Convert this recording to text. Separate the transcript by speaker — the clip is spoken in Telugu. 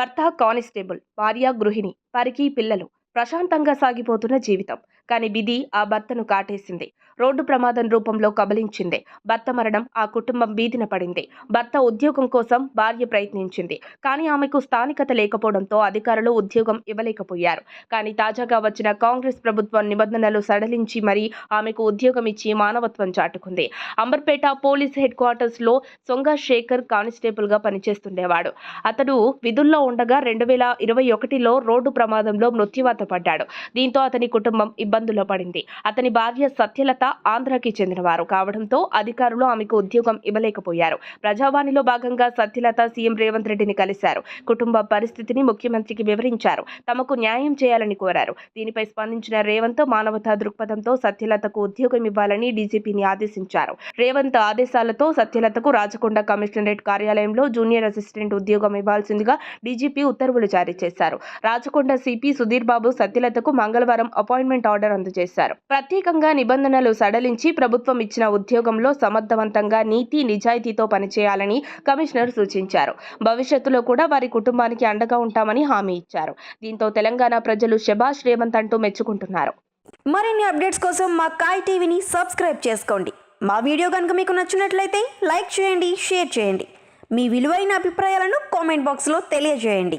Speaker 1: భర్త కానిస్టేబుల్, భార్య గృహిణి, వారికి పిల్లలు. ప్రశాంతంగా సాగిపోతున్న జీవితం. కానీ విధి ఆ భర్తను కాటేసింది. రోడ్డు ప్రమాదం రూపంలో కబలించింది. భర్త మరణం ఆ కుటుంబం వీధిన పడింది. భర్త ఉద్యోగం కోసం భార్య ప్రయత్నించింది. కానీ ఆమెకు స్థానికత లేకపోవడంతో అధికారులు ఉద్యోగం ఇవ్వలేకపోయారు. కానీ తాజాగా వచ్చిన కాంగ్రెస్ ప్రభుత్వం నిబంధనలు సడలించి మరీ ఆమెకు ఉద్యోగం ఇచ్చి మానవత్వం చాటుకుంది. అంబర్పేట పోలీస్ హెడ్ క్వార్టర్స్ లో సొంగ శేఖర్ కానిస్టేబుల్ గా పనిచేస్తుండేవాడు. అతడు విధుల్లో ఉండగా 2021లో రోడ్డు ప్రమాదంలో మృత్యువాత పడ్డాడు. దీంతో అతని కుటుంబం ఇబ్బందుల్లో పడింది. అతని భార్య సత్యలత ఆంధ్రాకి చెందినవారు కావడంతో అధికారులు ఆమెకు ఉద్యోగం ఇవ్వలేకపోయారు. ప్రజావాణిలో భాగంగా సత్యలత సీఎం రేవంత్ రెడ్డిని కలిశారు. కుటుంబ పరిస్థితిని ముఖ్యమంత్రికి వివరించారు. తమకు న్యాయం చేయాలని కోరారు. దీనిపై స్పందించిన రేవంత్ మానవతా దృక్పథంతో సత్యలతకు ఉద్యోగం ఇవ్వాలని డీజీపీని ఆదేశించారు. రేవంత్ ఆదేశాలతో సత్యలతకు రాచకొండ కమిషనరేట్ కార్యాలయంలో జూనియర్ అసిస్టెంట్ ఉద్యోగం ఇవ్వాల్సిందిగా డీజీపీ ఉత్తర్వులు జారీ చేశారు. రాచకొండ సిపి సుధీర్ బాబు సత్యలతకు మంగళవారం అపాయింట్మెంట్ ఆర్డర్ అందజేశారు. ప్రత్యేకంగా నిబంధనలు సడలించి ప్రభుత్వం ఇచ్చిన ఉద్యోగంలో సమర్థవంతంగా నీతి నిజాయితీతో పనిచేయాలని కమిషనర్ సూచించారు. భవిష్యత్తులో కూడా వారి కుటుంబానికి అండగా ఉంటామని హామీ ఇచ్చారు. దీంతో తెలంగాణ ప్రజలు శభాష్ రేవంత్ అంటూ మెచ్చుకుంటున్నారు.
Speaker 2: మరిన్ని అప్డేట్స్ కోసం మా కాయ్ టీవీని సబ్స్క్రైబ్ చేసుకోండి. మా వీడియో కనుక మీకు నచ్చినట్లయితే లైక్ చేయండి, షేర్ చేయండి. మీ విలువైన అభిప్రాయాలను కామెంట్ బాక్స్లో తెలియజేయండి.